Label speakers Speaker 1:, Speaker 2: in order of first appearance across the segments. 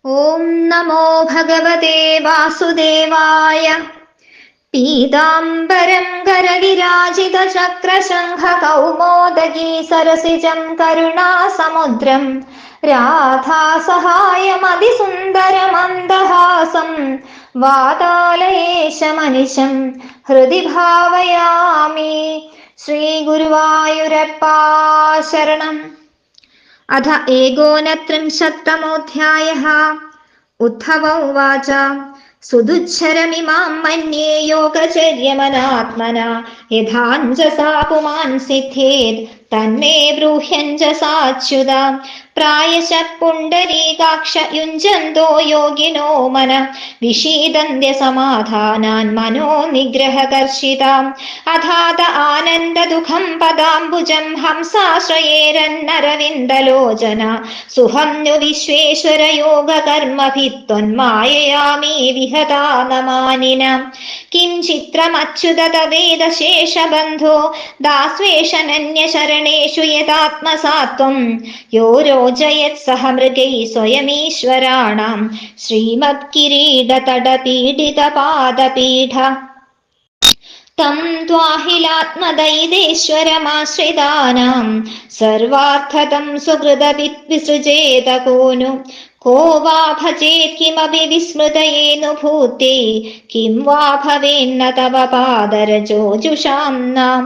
Speaker 1: ഓം നമോ ഭഗവതേ വാസുദേവായ. പീതാംബരം കരവിരാജിത ചക്രശംഖ കൗമോദഗീ സരസിജം കരുണാസമുദ്രം രാധാസഹായമതിസുന്ദരമന്ദഹാസം വാതാലയേശമനിശം ഹൃദി ഭാവയാമി. ശ്രീ ഗുരുവായൂരപ്പാ ശരണം. അഥ ഏകോനത്രിംശത്തമോऽധ്യായഃ. ഉദ്ധവ ഉവാച സുദുച്ഛരമിമാം മന്യേ യോഗചര്യമനാത്മനാ യഥാഞ്ജസാ പുമാൻ സിദ്ധ്യേത് തന്മേ ബ്രൂഹ്യഞ്ജസാച്യുത. പ്രായശഃ പുണ്ഡരീകാക്ഷ യുഞ്ജന്തോ യോഗിനോ മന വിഷീദന്ത്യ സമാധാനാൻ മനോ നിഗ്രഹകർഷിതാം. അഥാത ആനന്ദദുഃഖം പദാംബുജം ഹംസാശ്രയേരന്നരവിന്ദലോചന സുഹംനു വിശ്വേശ്വര യോഗകർമ്മഭിത്വന്മായയാമീ വിഹതാ നമാനിന. കിം ചിത്രമച്യുത തവേദശേഷബന്ധോ ദാസ്വേഷനന്യശരണേഷു യഥാത്മസാത്വം യോ രോചയത് സഹ മൃഗൈ സ്വയമീശ്വരാണാം ശ്രീമത്കിരീടതടപീഡിതപാദപീഠ. തം ത്വാഹിലാത്മദൈതേശ്വരമാശ്രിതാനാം സർവാർത്ഥതം സുഹൃദവിത് വിസൃജേത കോനു. കോ വാ ഭജേത് കിമപി വിസ്മൃതയേനു ഭൂതേ കിം വാ ഭവേന്ന തവ പാദരജോജുഷാംനാം.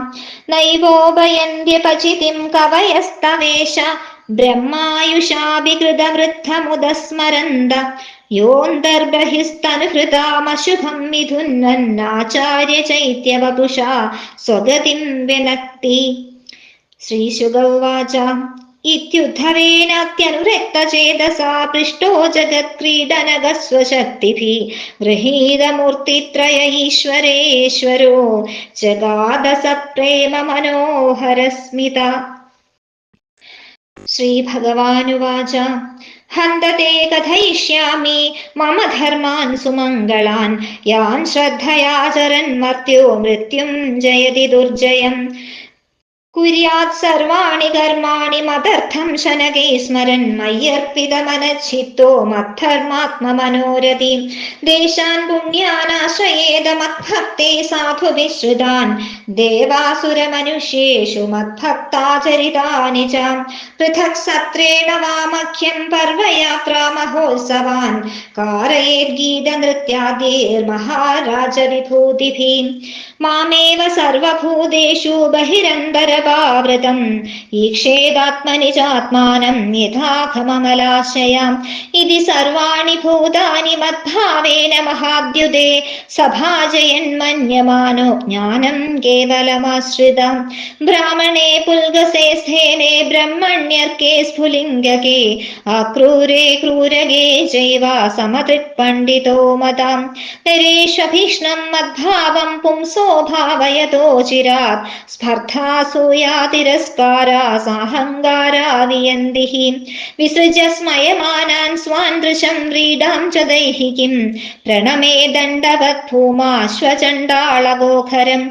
Speaker 1: നൈവോപയന്ത്യപചിതിം കവയസ്തവേശ ബ്രഹ്മായുഷാഭികൃതവൃദ്ധമുദസ്മരന്ത. യോന്തർബഹിസ്തനുഹൃതാമശുഭം മിഥുന്വന്നാചാര്യ ചൈത്യവപുഷാ സ്വഗതിം വിനക്തി. ശ്രീശുക ഉവാച ഇത്യുദ്ധവേനാത്യനുരക്തചേതസാ പൃഷ്ടോ ജഗത്ക്രീഡനകസ്വശക്തിഭിः ഗൃഹീതമൂർത്തിത്രയ ഈശ്വരേശ്വരോ ജഗാദ സപ്രേമ മനോഹരസ്മിത. ശ്രീഭഗവാനുവാച ഹന്തത്തെ കഥയിഷ്യാമി മമ ധർമാൻ സുമംഗളാൻ യാൻ ശ്രദ്ധയാചരൻ മർത്യോ മൃത്യും ജയതി ദുർജയം. കുര്യാത് സർവാണി കർമാണി മദർത്ഥം ശനകൈ സ്മരൻ മയ്യർപ്പിതമനച്ഛിത്തോ മദ്ധർമാത്മമനോരഥി. ദേശാൻ പുണ്യാനാശ്രയേത മദ്ഭക്തേ സാധുവിശ്രുതാൻ ദേവാസുരമനുഷ്യേഷു മദ്ഭക്താചരിതാനി ച. പൃഥക് സത്രേണ വാമഖ്യം പർവയാത്രാ മഹോത്സവാൻ കാരയേത് ഗീതനൃത്യാദ്യൈർമഹാരാജവിഭൂതിഭിः. മാമേവ സർവഭൂതേഷു ബഹിരന്തരപാവൃതം ഈക്ഷേദാത്മനി ചാത്മാനം യഥാഖമമലാശയാം. ഇതി സർവാണി ഭൂതാനി മദ്ഭാവേന മഹാദ്യുതേ സഭാജയന്മന്യമാനോ ജ്ഞാനം കേവലമാശ്രിതം. ബ്രാഹ്മണേ പുൽഗസേ സ്ഥേനേ ബ്രഹ്മണ്യർക്കേ സ്ഫുലിംഗകേ അക്രൂരേ ക്രൂരകേ ചൈവ സമതൃക്പണ്ഡിതോ മതാം. നരേഷ്വഭീഷ്ണം മദ്ഭാവം പുംസോ ഭാവയതോ ചിരാത് സ്പർദ്ധാസൂയാ തിരസ്കാരാ സാഹങ്കാരാ വിയന്തിഃ. വിസൃജ സ്മയമാനാൻ സ്വാൻ ദൃശം വ്രീഡാം ച ദൈഹികിം പ്രണമേ ദണ്ഡവത് ഭൂമാശ്വചണ്ഡാളഗോഖരം.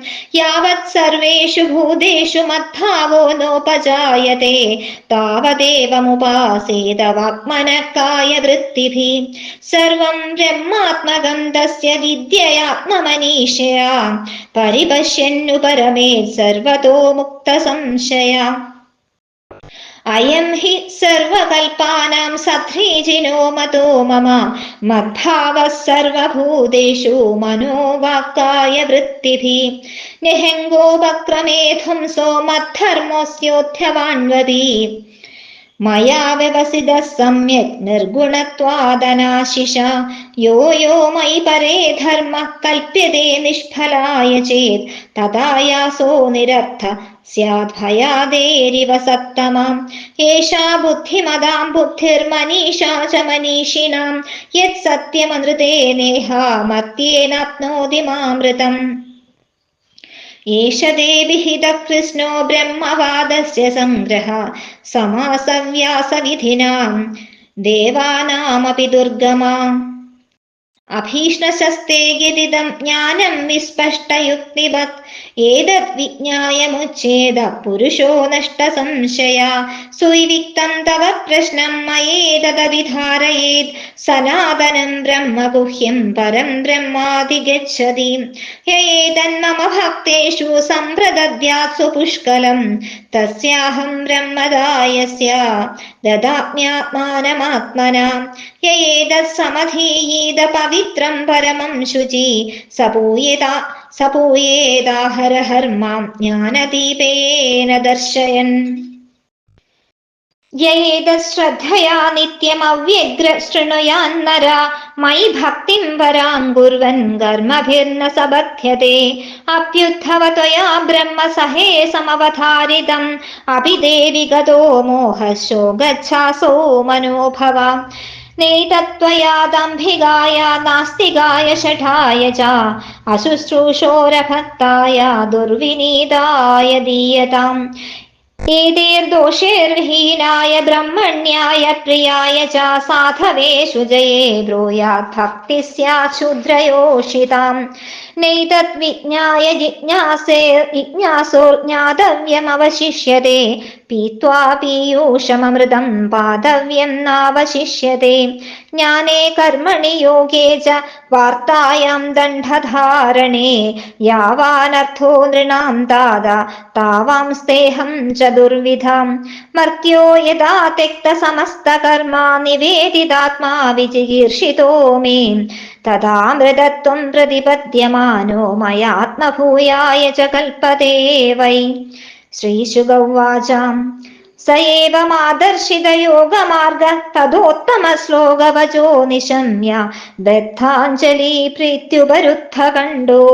Speaker 1: യാവത് സർവേഷു ഭൂതേഷു മദ്ഭാവോ നോപജായതേ താവദേവമുപാസേത വാഗ്മനഃ കായവൃത്തിഭിः. സർവം ബ്രഹ്മാത്മകം തസ്യ വിദ്യയാത്മമനീഷയാ പരിപശ്യന്നു പരമേത് സർവതോ മുക്തസംശയാ. അയം ഹി സർവകൽപാനാം സത്രീജിനോ മതോ മമ മദ്ഭാവഃ സർവഭൂതേഷു മനോവാക്കായ വൃത്തിഭിः. നിഹംഗോപക്രമേധുംസോ മദ്ധർമ്മോസ്യോദ്ധ്യവാൻവതി മയാ വ്യവസിതഃ സമ്യക് നിർഗുണത്വാദനാശിഷ. യോ യോ മയി പരേ ധർമ്മഃ കൽപ്യതേ നിഷ്ഫലായ ചേത് തദായാസോ നിരർത്ഥ സ്യാദ് ഭയാദേരിവ സത്തമാം. ഏഷാ ബുദ്ധിമതാം ബുദ്ധിർമനീഷാ ച മനീഷിണാം യത് സത്യമനൃതേ നേഹ മർത്യേനാപ്നോതി മാമൃതം. ഏഷ തേ വിഹിതഃ കൃഷ്ണോ ബ്രഹ്മവാദസ്യ സംഗ്രഹ സമാസവ്യാസവിധിനാം ദേവാനാമപി ദുർഗമാ. അഭീഷ്ണശസ്തേ യദിദം ജ്ഞാനം വിസ്പഷ്ടയുക്തിവത് ഏതദ് വിജ്ഞായമുച്ഛേദ പുരുഷോ നഷ്ടസംശയ. സുവിവിക്തം തവ പ്രശ്നം മയേതദവിധാരയേത് സനാതനം ബ്രഹ്മഗുഹ്യം പരം ബ്രഹ്മാധിഗച്ഛതി യേതന്മമ ഭക്തേഷു സംപ്രദദ്യാത്സു പുഷ്കലം തസ്യാഹം ബ്രഹ്മദായസ്യ ദദാമ്യാത്മാനമാത്മനാ യേതത് സമധീയീത പവിത്രം പരമം ശുചി സപൂയേതാഹരഹർമാം ജ്ഞാനദീപേന ദർശയൻ യേതശ്രദ്ധയാ നിത്യമവ്യഗ്ര ശൃണുയാന്നര മയി ഭക്തിം വരാം കുർവൻ കർമ്മഭിർന സബധ്യത്തെ അപ്യുദ്ധവത്വയാ ബ്രഹ്മസഹേ സമവധാരിതം അഭിദേവി ഗതോ മോഹശോ ഗച്ഛാസോ മനോഭവ നേതത്വയാദംഭികായ നാസ്തികായ ഷഠായ ച അശുശ്രൂഷോരഭക്തായ ദുർവിനീതായ ദീയതാം ഏതേർദോഷേർവിഹീനായ ബ്രഹ്മണ്യായ പ്രിയായ ച സാധവേ ശുചയേ ബ്രൂയാത് ഭക്തി സ്യാത് ശൂദ്രയോഷിതാം നൈതത് വിജ്ഞായ ജിജ്ഞാസോർ ജ്ഞാതവ്യമവശിഷ്യത്തെ പീത്വാ പീയൂഷമമൃതം പാതവ്യം നാവശിഷ്യത്തെ ജ്ഞാനേ കർമ്മണി യോഗേ ച വാർത്തായാം ദണ്ഡധാരണേ യാവാനർത്ഥോ നൃണാം താവാം സ്തേഹം ച ദുർവിധാം മർത്യോ യഥാ തെക്ത സമസ്തകർമാ നിവേദിതാത്മാ വിചികീർഷിതോ മേ തഥാമൃതത്വം പ്രതിപദ്യമാനോ മയാത്മഭൂയായ ച കൽപ്പതേ വൈ. ശ്രീശുകൗവാച സ ഏവമാദർശിതയോഗമാർഗ തഥോത്തമശ്ലോകവചോ നിശമ്യ ബദ്ധാഞ്ജലി പ്രീത്യുപരുദ്ധ കണ്ഠോ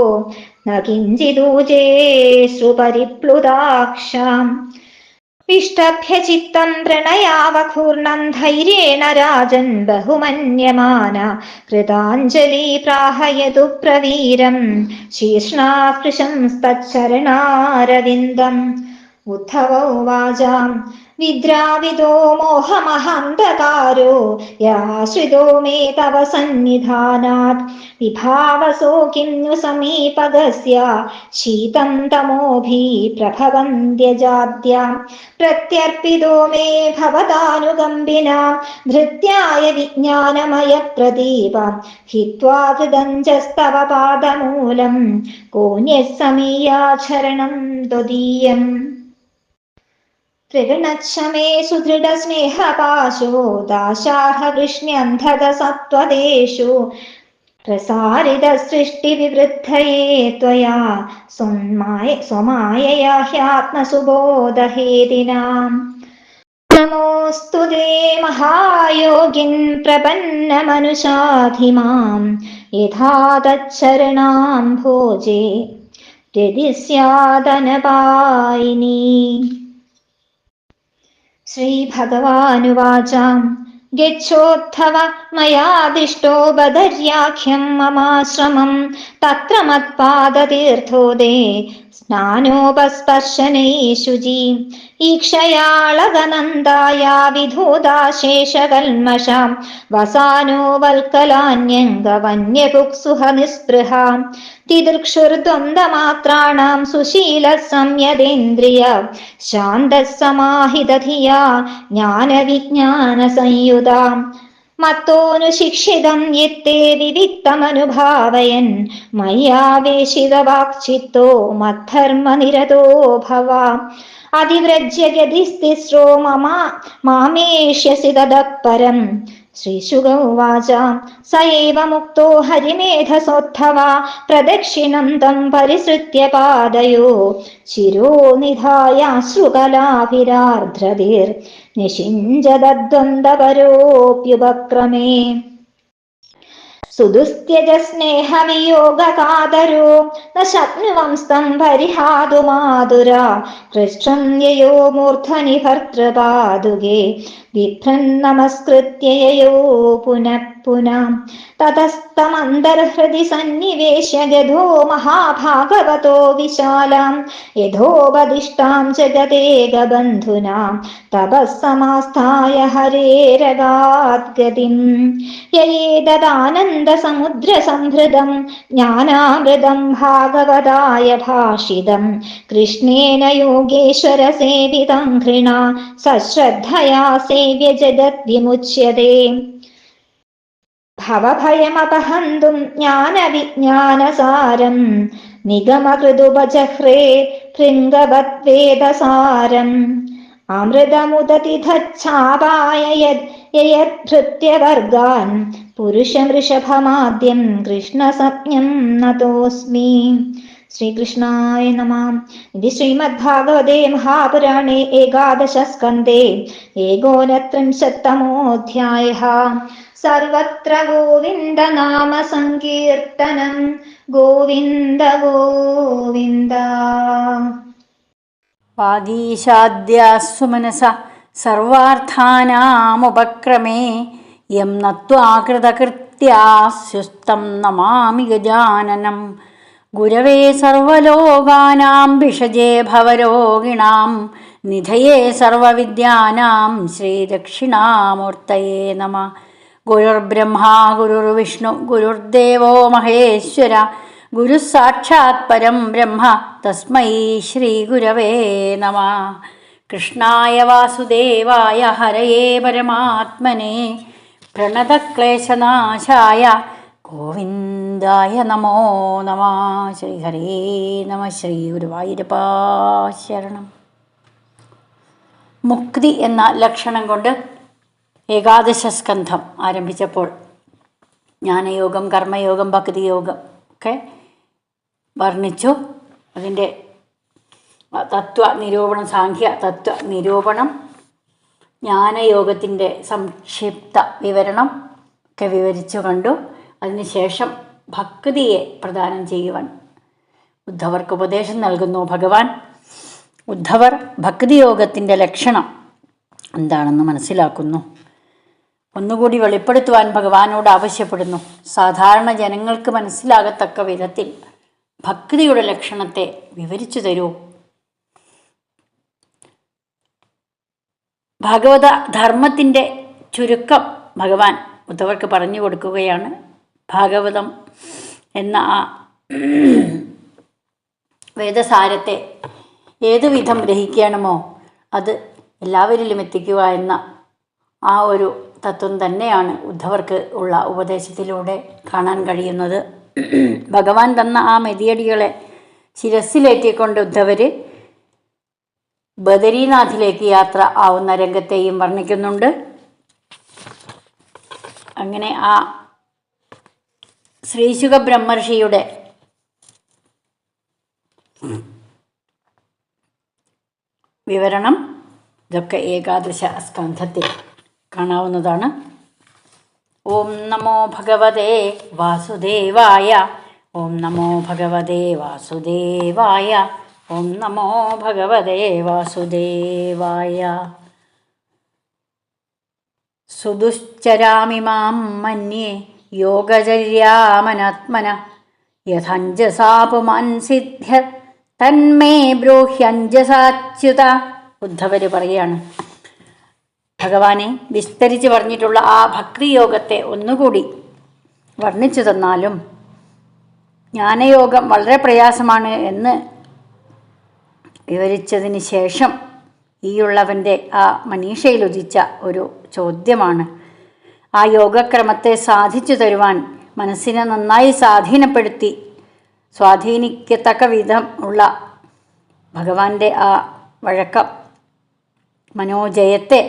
Speaker 1: ന കിഞ്ചിദൂജേഷു പരിപ്ലുതാക്ഷാം വിഷ്ടഭ്യ ചിത്തം പ്രണയാവഘൂർണം ധൈര്യേണ രാജൻ ബഹുമന്യമാന കൃതാഞ്ജലി പ്രാഹയതു പ്രവീരം ശീർഷ്ണാസ്പൃശം തച്ചരണാരവിന്ദം. ഉദ്ധവ ഉവാച വിദ്രാവിദോ മോഹമഹന്തകാരോ യാശ്രിതോ മേ തവ സന്നിധാനാത് വിഭാവസോ കിം नु സമീപഗസ്യ ശീതം തമോഭി പ്രഭവന്ത്യജാദ്യ പ്രത്യർപ്പിതോ മേ ഭവതാനുകമ്പിനാ ധൃത്യായ വിജ്ഞാനമയ പ്രദീപ ഹിത്വാ കൃതഞ്ജസ്തവ പാദമൂലം കോന്യസമീയാചരണം ത്വദീയം. ത്രിഗണച്ഛമേ സുദൃഢസ്നേഹപാശോ ദാശാർഹകൃഷ്ണ്യന്ധത സത്വദേഷു പ്രസാരിത സൃഷ്ടിവിവൃദ്ധയേ ത്വയാ സ്വമായയാ ഹ്യാത്മസുബോധഹേതിനാം. നമോസ്തു തേ മഹായോഗിൻ പ്രപന്നമനുഷാധിമാം യഥാ തച്ചരണാംഭോജേ രതി സ്യാദനപായിനി. ശ്രീഭഗവാനുവാച ഗച്ഛോദ്ധവ മയാദിഷ്ടോ ബദര്യാഖ്യം മമാശ്രമം തത്ര മത്പാദതീർത്ഥോദേ സ്നാനോപസ്പർശനൈ ശുചി ഈക്ഷയാളകനന്ദായ വിധൂതാശേഷകൽമഷാം വസാനോ വൽക്കലാന്യംഗവന്യപുക്സുഹ നിസ്പൃഹ തിദൃക്ഷുർദ്വന്ദ്വമാത്രാണാം സുശീല സംയതേന്ദ്രിയ ശാന്തഃ സമാഹിതധിയാ ജ്ഞാനവിജ്ഞാന സംയുതാ മത്തോനുശിക്ഷിതം യത്തേ വിവിക്തമനുഭാവയൻ മയ്യാവേശിതവാക്ചിത്തോ മദ്ധർമ്മനിരതോ ഭവ അതിവ്രജ്യ ഗതിസ്തിസ്രോ മാമേഷ്യസി തതഃ പരം. ശ്രീശുക ഉവാച സ ഏവ മുക്തോ ഹരിമേധസോദ്ധവ പ്രദക്ഷിണം തം പരിസൃത്യ പാദയോ ശിരോ നിധായാശ്രുകലാഭിരാർദ്രതിർ നിഷിഞ്ചദ്വന്ദ്വപരോപ്യുപക്രമേ. സുദുസ്ത്യജ സ്നേഹവിയോഗകാതരോ ന ശക്നുവംസ്തം പരിഹാതുമാതുര പൃഷ്ഠം യയോ മൂർധനി ഭർതൃപാദുകേ വിഭ്രൻ നമസ്കൃത്യ യയോ പുനഃ പുനഃ തതസ്തമന്തർഹൃദി സന്നിവേശ്യ ഗതോ മഹാഭാഗവതോ വിശാലാം യഥോപദിഷ്ടാം ജഗദേകബന്ധുനാ തപസ്സമാസ്ഥായ ഹരേരഗാദ്ഗതിം. യേതദാനന്ദസമുദ്രസംഹൃതം ജ്ഞാനാമൃതം ഭാഗവതായ ഭാഷിതം കൃഷ്ണേന യോഗേശ്വര സേവിതം ഘൃണാ സശ്രദ്ധയാ സേവ്യ ജഗദ്വിമുച്യതേ. ഭവഭയമപഹന്തും ജ്ഞാനവിജ്ഞാനസാരം നിഗമകൃതുപജഹ്രേ ഭൃംഗവദ്വേദസാരം അമൃതമുദതിധച്ഛാപായ യയദ്ഭൃത്യവർഗാൻ പുരുഷമൃഷഭമാദ്യം കൃഷ്ണസംജ്ഞം നതോസ്മി. ശ്രീകൃഷ്ണായ നമഃ. ഇത് ശ്രീമദ്ഭാഗവതേ മഹാപുരാണേ ഏകാദശസ്കന്ധേ ഏകോനത്രിംശത്തമോऽധ്യായः. സർവത്ര ഗോവിന്ദനാമ സങ്കീർത്തനം. ഗോവിന്ദ ഗോവിന്ദ.
Speaker 2: വാഗീശാദ്യാസ്സു മനസ സർവാർത്ഥാനാമുപക്രമേ യം നത്വാ കൃതകൃത്യാസ്യുസ്തം നമാമി ഗജാനനം. ഗുരവേ സർവലോകാനാം ഭിഷജേ ഭവരോഗിണാം നിധയേ സർവവിദ്യാനാം ശ്രീദക്ഷിണാമൂർത്തയേ നമഃ. ഗുരുർബ്രഹ്മാ ഗുരുർവിഷ്ണു ഗുരുർദേവോ മഹേശ്വര ഗുരുഃ സാക്ഷാത് പരം ബ്രഹ്മ തസ്മൈ ശ്രീ ഗുരവേ നമഃ. കൃഷ്ണായ വാസുദേവായ ഹരയേ പരമാത്മനെ പ്രണതക്ലേശനാശായ ഗോവിന്ദായ നമോ നമഃ. ശ്രീഹരേ നമഃ. ശ്രീ ഗുരുവായൂരപ്പാ ശരണം. മുക്തി എന്ന ലക്ഷണം കൊണ്ട് ഏകാദശസ്കന്ധം ആരംഭിച്ചപ്പോൾ ജ്ഞാനയോഗം, കർമ്മയോഗം, ഭക്തിയോഗം ഒക്കെ വർണ്ണിച്ചു. അതിൻ്റെ തത്വ നിരൂപണം, സാഖ്യ തത്വ നിരൂപണം, ജ്ഞാനയോഗത്തിൻ്റെ സംക്ഷിപ്ത വിവരണം ഒക്കെ വിവരിച്ചു കണ്ടു. അതിനുശേഷം ഭക്തിയെ പ്രദാനം ചെയ്യുവാൻ ഉദ്ധവർക്ക് ഉപദേശം നൽകുന്നു ഭഗവാൻ. ഉദ്ധവർ ഭക്തിയോഗത്തിൻ്റെ ലക്ഷണം എന്താണെന്ന് മനസ്സിലാക്കുന്നു. ഒന്നുകൂടി വെളിപ്പെടുത്തുവാൻ ഭഗവാനോട് ആവശ്യപ്പെടുന്നു. സാധാരണ ജനങ്ങൾക്ക് മനസ്സിലാകത്തക്ക വിധത്തിൽ ഭക്തിയുടെ ലക്ഷണത്തെ വിവരിച്ചു തരൂ. ഭാഗവത ധർമ്മത്തിൻ്റെ ചുരുക്കം ഭഗവാൻ ഉദ്ധവർക്ക് പറഞ്ഞു കൊടുക്കുകയാണ്. ഭാഗവതം എന്ന ആ വേദസാരത്തെ ഏതുവിധം ഗ്രഹിക്കണമോ അത് എല്ലാവരിലും എത്തിക്കുക എന്ന ആ ഒരു തത്വം തന്നെയാണ് ഉദ്ധവർക്ക് ഉള്ള ഉപദേശത്തിലൂടെ കാണാൻ കഴിയുന്നത്. ഭഗവാൻ തന്ന ആ മെതിയടികളെ ശിരസ്സിലേറ്റിക്കൊണ്ട് ഉദ്ധവർ ബദരീനാഥിലേക്ക് യാത്ര ആവുന്ന രംഗത്തെയും വർണ്ണിക്കുന്നുണ്ട്. അങ്ങനെ ആ ശ്രീശുക ബ്രഹ്മർഷിയുടെ വിവരണം ഇതൊക്കെ ഏകാദശ സ്കന്ധത്തിൽ കാണാവുന്നതാണ്. ഓം നമോ ഭഗവതേ വാസുദേവായ. ഓം നമോ ഭഗവതേ വാസുദേവായ. ഓം നമോ ഭഗവതേ വാസുദേവായ. സുദുശ്ചരാമിമാം മന്യേ യോഗചര്യാമനാത്മന യഥഞ്ജസാ പുമാൻ സിദ്ധ്യ തന്മേ ബ്രൂഹ്യഞ്ജസാച്യുത. ഉദ്ധവര് പറയാണ്, ഭഗവാനെ വിസ്തരിച്ച് പറഞ്ഞിട്ടുള്ള ആ ഭക്തിയോഗത്തെ ഒന്നുകൂടി വർണ്ണിച്ചു തന്നാലും ജ്ഞാനയോഗം വളരെ പ്രയാസമാണ് എന്ന് വിവരിച്ചതിന് ശേഷം ഈയുള്ളവൻ്റെ ആ മനീഷയിൽ ഉദിച്ച ഒരു ചോദ്യമാണ്. ആ യോഗക്രമത്തെ സാധിച്ചു തരുവാൻ മനസ്സിനെ നന്നായി സ്വാധീനിക്കത്തക്ക വിധം ഉള്ള ഭഗവാന്റെ ആ വഴക്കം, മനോജയത്തെ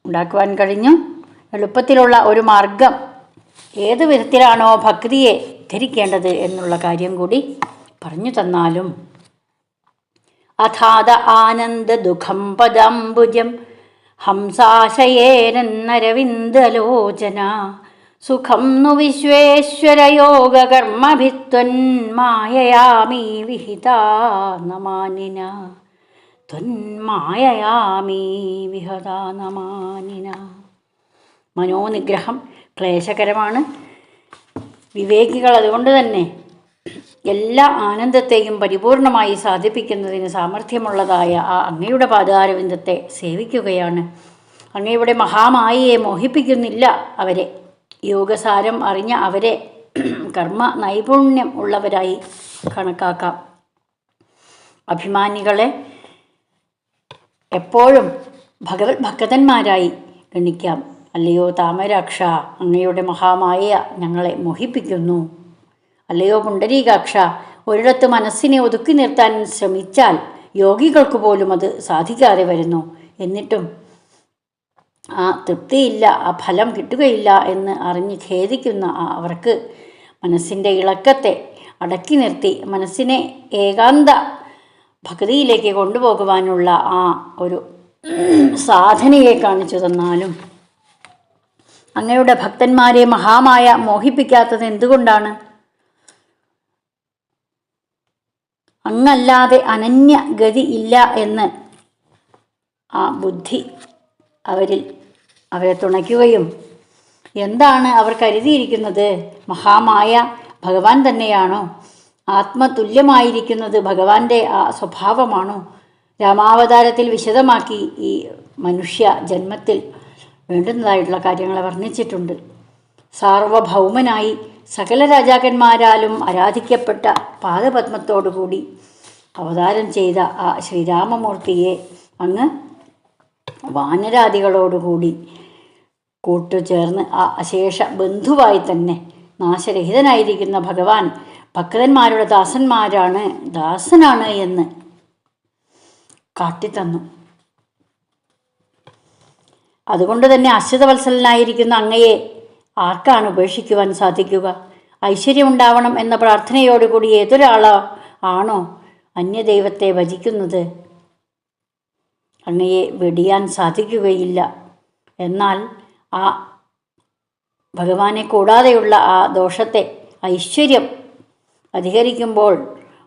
Speaker 2: ഉണ്ടാക്കുവാൻ കഴിഞ്ഞു. എളുപ്പത്തിലുള്ള ഒരു മാർഗം ഏത് വിധത്തിലാണോ ഭക്തിയെ ധരിക്കേണ്ടത് എന്നുള്ള കാര്യം കൂടി പറഞ്ഞു തന്നാലും അഥാത ആനന്ദ ദുഃഖം പദാംബുജം ഹംസാശയേരന്നരവിന്ദലോചന സുഖം നു വിശ്വേശ്വരയോഗകർമ്മഭിത്വന്മായയാമീ വിഹിതാ നമാനിന. ത്വന്മായയാമീ വിഹതാ നമാനിന. മനോനിഗ്രഹം ക്ലേശകരമാണ്. വിവേകികൾ അതുകൊണ്ട് തന്നെ എല്ലാ ആനന്ദത്തെയും പരിപൂർണമായി സാധിപ്പിക്കുന്നതിന് സാമർഥ്യമുള്ളതായ ആ അങ്ങയുടെ പാദാരവിന്ദത്തെ സേവിക്കുകയാണ്. അങ്ങയുടെ മഹാമായയെ മോഹിപ്പിക്കുന്നില്ല അവരെ. യോഗസാരം അറിഞ്ഞ അവരെ കർമ്മ നൈപുണ്യം ഉള്ളവരായി കണക്കാക്കാം. അഭിമാനികളെ എപ്പോഴും ഭഗവത് ഭക്തന്മാരായി ഗണിക്കാം. അല്ലയോ താമരാക്ഷ, അങ്ങയുടെ മഹാമായ ഞങ്ങളെ മോഹിപ്പിക്കുന്നു. അല്ലയോ പുണ്ടരീകാക്ഷ, ഒരിടത്ത് മനസ്സിനെ ഒതുക്കി നിർത്താൻ ശ്രമിച്ചാൽ യോഗികൾക്ക് പോലും അത് സാധിക്കാതെ വരുന്നു. എന്നിട്ടും ആ തൃപ്തിയില്ല, ആ ഫലം കിട്ടുകയില്ല എന്ന് അറിഞ്ഞ് ഖേദിക്കുന്ന അവർക്ക് മനസ്സിൻ്റെ ഇളക്കത്തെ അടക്കി നിർത്തി മനസ്സിനെ ഏകാന്ത ഭക്തിയിലേക്ക് കൊണ്ടുപോകുവാനുള്ള ആ ഒരു സാധനയെ കാണിച്ചു തന്നാലും അങ്ങയുടെ ഭക്തന്മാരെ മഹാമായ മോഹിപ്പിക്കാത്തത് എന്തുകൊണ്ടാണ്? അങ്ങല്ലാതെ അനന്യ ഗതി ഇല്ല എന്ന് ആ ബുദ്ധി അവരെ തുണയ്ക്കുകയും, എന്താണ് അവർ കരുതിയിരിക്കുന്നത്? മഹാമായ ഭഗവാൻ തന്നെയാണോ? ആത്മതുല്യമായിരിക്കുന്നത് ഭഗവാന്റെ ആ സ്വഭാവമാണോ? രാമാവതാരത്തിൽ വിശദമാക്കി ഈ മനുഷ്യ ജന്മത്തിൽ വേണ്ടുന്നതായിട്ടുള്ള കാര്യങ്ങളെ വർണ്ണിച്ചിട്ടുണ്ട്. സാർവഭൗമനായി സകല രാജാക്കന്മാരാലും ആരാധിക്കപ്പെട്ട പാദപത്മത്തോടുകൂടി അവതാരം ചെയ്ത ആ ശ്രീരാമമൂർത്തിയെ അങ്ങ് വാനരാദികളോടുകൂടി കൂട്ടുചേർന്ന് ആ അശേഷ ബന്ധുവായി തന്നെ നാശരഹിതനായിരിക്കുന്ന ഭഗവാൻ ഭക്തന്മാരുടെ ദാസനാണ് എന്ന് കാട്ടിത്തന്നു. അതുകൊണ്ട് തന്നെ അശ്രിതവത്സലനായിരിക്കുന്ന അങ്ങയെ ആർക്കാണ് ഉപേക്ഷിക്കുവാൻ സാധിക്കുക? ഐശ്വര്യമുണ്ടാവണം എന്ന പ്രാർത്ഥനയോടുകൂടി ആണോ അന്യദൈവത്തെ ഭജിക്കുന്നത്? അങ്ങയെ വെടിയാൻ സാധിക്കുകയില്ല. എന്നാൽ ആ ഭഗവാനെ കൂടാതെയുള്ള ആ ദോഷത്തെ ഐശ്വര്യം അധികരിക്കുമ്പോൾ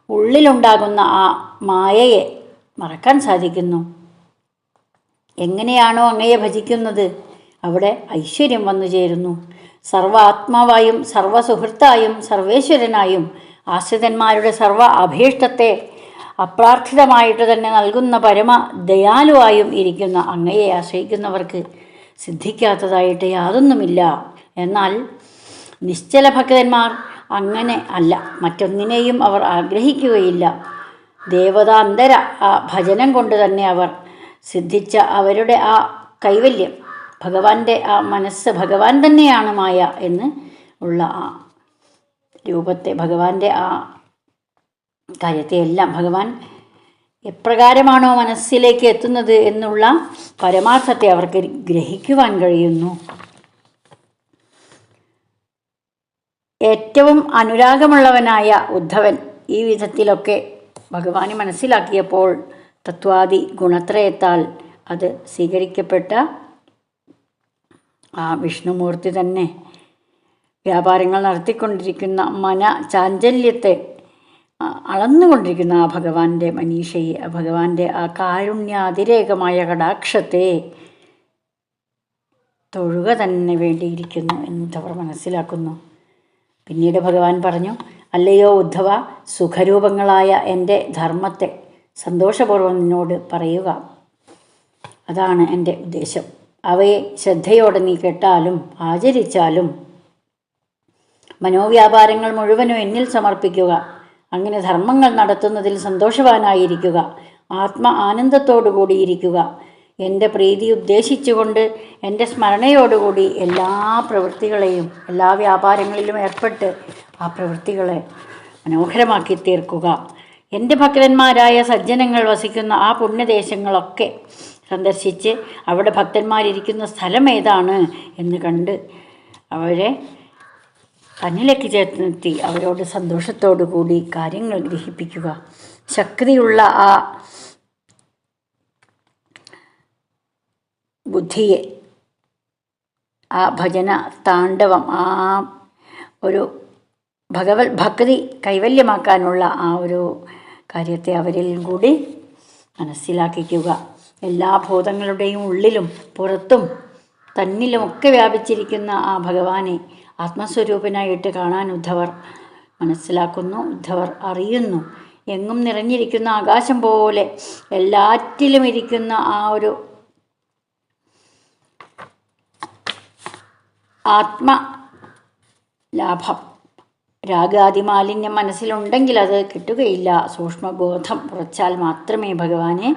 Speaker 2: ഉള്ളിലുണ്ടാകുന്ന ആ മായയെ മറക്കാൻ സാധിക്കുന്നു. എങ്ങനെയാണോ അങ്ങയെ ഭജിക്കുന്നത് അവിടെ ഐശ്വര്യം വന്നു ചേരുന്നു. സർവ ആത്മാവായും സർവസുഹൃത്തായും സർവേശ്വരനായും ആശ്രിതന്മാരുടെ സർവ അഭീഷ്ടത്തെ അപ്രാർത്ഥിതമായിട്ട് തന്നെ നൽകുന്ന പരമ ദയാലുവായും ഇരിക്കുന്ന അങ്ങയെ ആശ്രയിക്കുന്നവർക്ക് സിദ്ധിക്കാത്തതായിട്ട് യാതൊന്നുമില്ല. എന്നാൽ നിശ്ചല ഭക്തന്മാർ അങ്ങനെ അല്ല. മറ്റൊന്നിനെയും അവർ ആഗ്രഹിക്കുകയില്ല. ദേവതാന്തര ആ ഭജനം കൊണ്ട് തന്നെ അവർ സിദ്ധിച്ച അവരുടെ ആ കൈവല്യം, ഭഗവാന്റെ ആ മനസ്സ്, ഭഗവാൻ തന്നെയാണ് മായ എന്ന് ഉള്ള ആ രൂപത്തെ, ഭഗവാന്റെ ആ കാര്യത്തെയെല്ലാം ഭഗവാൻ എപ്രകാരമാണോ മനസ്സിലേക്ക് എത്തുന്നത് എന്നുള്ള പരമാർത്ഥത്തെ അവർക്ക് ഗ്രഹിക്കുവാൻ കഴിയുന്നു. ഏറ്റവും അനുരാഗമുള്ളവനായ ഉദ്ധവൻ ഈ വിധത്തിലൊക്കെ ഭഗവാനെ മനസ്സിലാക്കിയപ്പോൾ തത്വാദി ഗുണത്രയത്താൽ അത് സ്വീകരിക്കപ്പെട്ട ആ വിഷ്ണുമൂർത്തി തന്നെ വ്യാപാരങ്ങൾ നടത്തിക്കൊണ്ടിരിക്കുന്ന ചാഞ്ചല്യത്തെ അളന്നുകൊണ്ടിരിക്കുന്ന ആ ഭഗവാന്റെ മനീഷയെ, ഭഗവാന്റെ ആ കാരുണ്യാതിരേകമായ കടാക്ഷത്തെ തൊഴുക തന്നെ വേണ്ടിയിരിക്കുന്നു എന്നവർ മനസ്സിലാക്കുന്നു. പിന്നീട് ഭഗവാൻ പറഞ്ഞു, അല്ലയോ ഉദ്ധവ, സുഖരൂപങ്ങളായ എൻ്റെ ധർമ്മത്തെ സന്തോഷപൂർവ്വം നിന്നോട് പറയുക. അതാണ് എൻ്റെ ഉദ്ദേശം. അവയെ ശ്രദ്ധയോടെ നീ കേട്ടാലും ആചരിച്ചാലും മനോവ്യാപാരങ്ങൾ മുഴുവനും എന്നിൽ സമർപ്പിക്കുക. അങ്ങനെ ധർമ്മങ്ങൾ നടത്തുന്നതിൽ സന്തോഷവാനായിരിക്കുക. ആത്മ കൂടിയിരിക്കുക. എൻ്റെ പ്രീതി ഉദ്ദേശിച്ചുകൊണ്ട് എൻ്റെ സ്മരണയോടുകൂടി എല്ലാ പ്രവൃത്തികളെയും, എല്ലാ വ്യാപാരങ്ങളിലും ഏർപ്പെട്ട് ആ പ്രവൃത്തികളെ മനോഹരമാക്കി തീർക്കുക. എൻ്റെ ഭക്തന്മാരായ സജ്ജനങ്ങൾ വസിക്കുന്ന ആ പുണ്യദേശങ്ങളൊക്കെ സന്ദർശിച്ച് അവിടെ ഭക്തന്മാരിരിക്കുന്ന സ്ഥലം ഏതാണ് എന്ന് കണ്ട് അവരെ തന്നിലേക്ക് ചേർത്തി അവരോട് സന്തോഷത്തോടു കൂടി കാര്യങ്ങൾ ഗ്രഹിപ്പിക്കുക. ശക്തിയുള്ള ആ ബുദ്ധിയെ, ആ ഭജന താണ്ഡവം, ആ ഒരു ഭഗവത് ഭക്തി കൈവല്യമാക്കാനുള്ള ആ ഒരു കാര്യത്തെ അവരിൽ കൂടി മനസ്സിലാക്കിക്കുക. എല്ലാ ഭൂതങ്ങളുടെയും ഉള്ളിലും പുറത്തും തന്നിലുമൊക്കെ വ്യാപിച്ചിരിക്കുന്ന ആ ഭഗവാനെ ആത്മസ്വരൂപനായിട്ട് കാണാൻ ഉദ്ധവർ മനസ്സിലാക്കുന്നു, ഉദ്ധവർ അറിയുന്നു. എങ്ങും നിറഞ്ഞിരിക്കുന്ന ആകാശം പോലെ എല്ലാറ്റിലും ഇരിക്കുന്ന ആ ഒരു ആത്മലാഭം, രാഗാദിമാലിന്യം മനസ്സിലുണ്ടെങ്കിൽ അത് കിട്ടുകയില്ല. സൂക്ഷ്മബോധം ഉറച്ചാൽ മാത്രമേ ഭഗവാനെ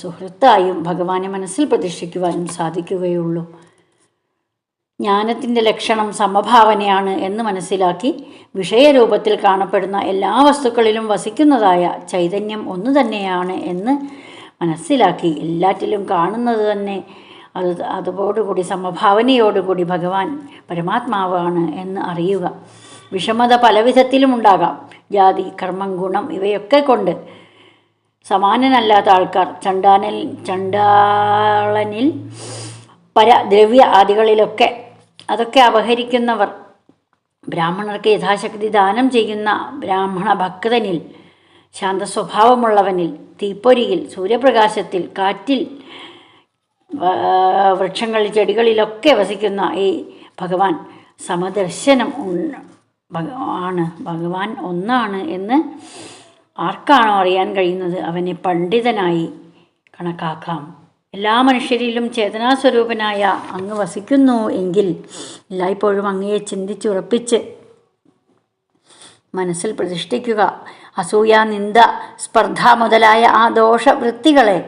Speaker 2: സുഹൃത്തായും ഭഗവാനെ മനസ്സിൽ പ്രതിഷ്ഠിക്കുവാനും സാധിക്കുകയുള്ളൂ. ജ്ഞാനത്തിൻ്റെ ലക്ഷണം സമഭാവനയാണ് എന്ന് മനസ്സിലാക്കി വിഷയരൂപത്തിൽ കാണപ്പെടുന്ന എല്ലാ വസ്തുക്കളിലും വസിക്കുന്നതായ ചൈതന്യം ഒന്നു തന്നെയാണ് എന്ന് മനസ്സിലാക്കി എല്ലാറ്റിലും കാണുന്നത് തന്നെ അതോടുകൂടി സമഭാവനയോടുകൂടി ഭഗവാൻ പരമാത്മാവാണ് എന്ന് അറിയുക. വിഷമത പലവിധത്തിലും ഉണ്ടാകാം. ജാതി, കർമ്മം, ഗുണം ഇവയൊക്കെ കൊണ്ട് സമാനനല്ലാത്ത ആൾക്കാർ, ചണ്ടാളനിൽ പരദ്രവ്യ ആദികളിലൊക്കെ അതൊക്കെ അപഹരിക്കുന്നവർ, ബ്രാഹ്മണർക്ക് യഥാശക്തി ദാനം ചെയ്യുന്ന ബ്രാഹ്മണ ഭക്തനിൽ, ശാന്തസ്വഭാവമുള്ളവനിൽ, തീപ്പൊരിയിൽ, സൂര്യപ്രകാശത്തിൽ, കാറ്റിൽ, വൃക്ഷങ്ങളിൽ, ചെടികളിലൊക്കെ വസിക്കുന്ന ഈ ഭഗവാൻ സമദർശനം ആണ്. ഭഗവാൻ ഒന്നാണ് എന്ന് ആർക്കാണോ അറിയാൻ കഴിയുന്നത് അവനെ പണ്ഡിതനായി കണക്കാക്കാം. എല്ലാ മനുഷ്യരിലും ചേതനാസ്വരൂപനായ അങ്ങ് വസിക്കുന്നു എങ്കിൽ എല്ലായ്പ്പോഴും അങ്ങയെ ചിന്തിച്ചുറപ്പിച്ച് മനസ്സിൽ പ്രതിഷ്ഠിക്കുക. അസൂയ, നിന്ദ, സ്പർദ്ധ മുതലായ ആ ദോഷവൃത്തികളെ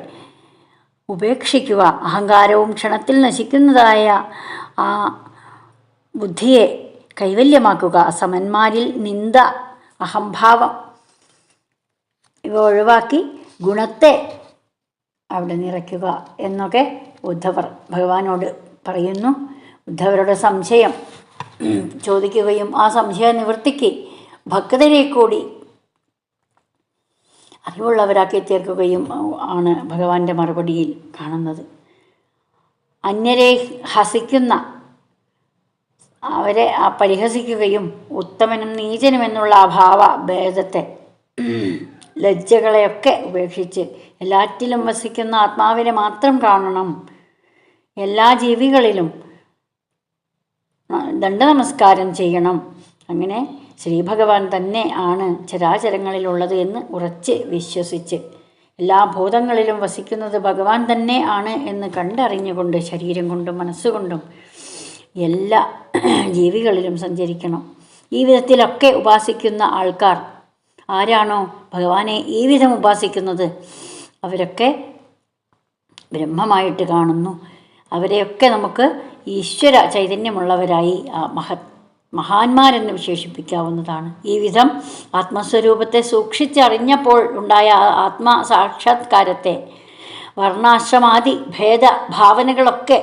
Speaker 2: ഉപേക്ഷിക്കുക. അഹങ്കാരവും ക്ഷണത്തിൽ നശിക്കുന്നതായ ആ ബുദ്ധിയെ കൈവല്യമാക്കുക. സമന്മാരിൽ നിന്ദ, അഹംഭാവം ഇവ ഒഴിവാക്കി ഗുണത്തെ അവിടെ നിറയ്ക്കുക എന്നൊക്കെ ഉദ്ധവർ ഭഗവാനോട് പറയുന്നു. ഉദ്ധവരുടെ സംശയം ചോദിക്കുകയും ആ സംശയ നിവൃത്തിക്ക് ഭക്തരെ കൂടി അറിവുള്ളവരാക്കി തീർക്കുകയും ആണ് ഭഗവാന്റെ മറുപടിയിൽ കാണുന്നത്. അന്യരെ ഹസിക്കുന്ന, അവരെ പരിഹസിക്കുകയും ഉത്തമനും നീചനും എന്നുള്ള അഭാവ ഭേദത്തെ, ലജ്ജകളെയൊക്കെ ഉപേക്ഷിച്ച് എല്ലാറ്റിലും വസിക്കുന്ന ആത്മാവിനെ മാത്രം കാണണം. എല്ലാ ജീവികളിലും ദണ്ഡനമസ്കാരം ചെയ്യണം. അങ്ങനെ ശ്രീഭഗവാൻ തന്നെ ആണ് ചരാചരങ്ങളിലുള്ളത് എന്ന് ഉറച്ച് വിശ്വസിച്ച് എല്ലാ ഭൂതങ്ങളിലും വസിക്കുന്നത് ഭഗവാൻ തന്നെ ആണ് എന്ന് കണ്ടറിഞ്ഞുകൊണ്ട് ശരീരം കൊണ്ടും മനസ്സുകൊണ്ടും എല്ലാ ജീവികളിലും സഞ്ചരിക്കണം. ഈ വിധത്തിലൊക്കെ ഉപാസിക്കുന്ന ആൾക്കാർ ആരാണോ ഭഗവാനെ ഈ വിധം ഉപാസിക്കുന്നത് അവരൊക്കെ ബ്രഹ്മമായിട്ട് കാണുന്നു. അവരെയൊക്കെ നമുക്ക് ഈശ്വര ചൈതന്യമുള്ളവരായി മഹാന്മാരെന്ന് വിശേഷിപ്പിക്കാവുന്നതാണ്. ഈ വിധം ആത്മസ്വരൂപത്തെ സൂക്ഷിച്ചറിഞ്ഞപ്പോൾ ഉണ്ടായ ആത്മസാക്ഷാത്കാരത്തെ വർണ്ണാശ്രമാദി ഭേദ ഭാവനകളൊക്കെ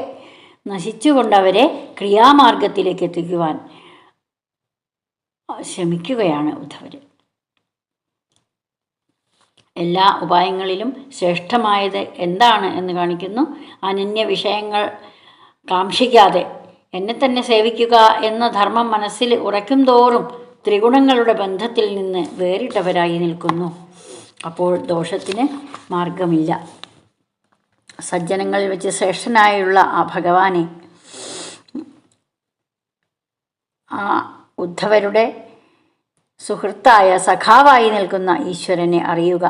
Speaker 2: നശിച്ചുകൊണ്ടവരെ ക്രിയാമാർഗത്തിലേക്ക് എത്തിക്കുവാൻ ശ്രമിക്കുകയാണ് ഉദ്ധവർ. എല്ലാ ഉപായങ്ങളിലും ശ്രേഷ്ഠമായത് എന്താണ് എന്ന് കാണിക്കുന്നു. അനന്യ വിഷയങ്ങൾ കാക്ഷിക്കാതെ എന്നെ തന്നെ സേവിക്കുക എന്ന ധർമ്മം മനസ്സിൽ ഉറയ്ക്കും തോറും ത്രിഗുണങ്ങളുടെ ബന്ധത്തിൽ നിന്ന് വേറിട്ടവരായി നിൽക്കുന്നു. അപ്പോൾ ദോഷത്തിന് മാർഗമില്ല. സജ്ജനങ്ങളിൽ വെച്ച് ശ്രേഷ്ഠനായുള്ള ആ ഭഗവാനെ, ആ ഉദ്ധവരുടെ സുഹൃത്തായ സഖാവായി നിൽക്കുന്ന ഈശ്വരനെ അറിയുക.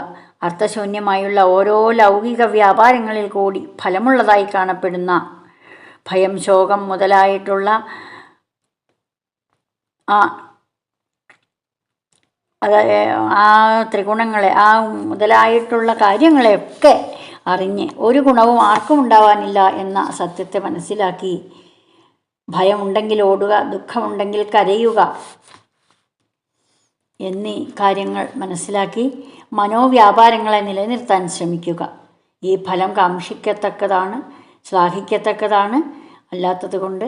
Speaker 2: അർത്ഥശൂന്യമായുള്ള ഓരോ ലൗകിക വ്യാപാരങ്ങളിൽ കൂടി ഫലമുള്ളതായി കാണപ്പെടുന്ന ഭയം, ശോകം മുതലായിട്ടുള്ള ആ ത്രിഗുണങ്ങളെ, ആ മുതലായിട്ടുള്ള കാര്യങ്ങളെയൊക്കെ അറിഞ്ഞ് ഒരു ഗുണവും ആർക്കും ഉണ്ടാവാനില്ല എന്ന സത്യത്തെ മനസ്സിലാക്കി ഭയമുണ്ടെങ്കിൽ ഓടുക, ദുഃഖമുണ്ടെങ്കിൽ കരയുക എന്നീ കാര്യങ്ങൾ മനസ്സിലാക്കി മനോവ്യാപാരങ്ങളെ നിലനിർത്താൻ ശ്രമിക്കുക. ഈ ഫലം കാക്ഷിക്കത്തക്കതാണ്, ശ്ലാഘിക്കത്തക്കതാണ്. അല്ലാത്തത് കൊണ്ട്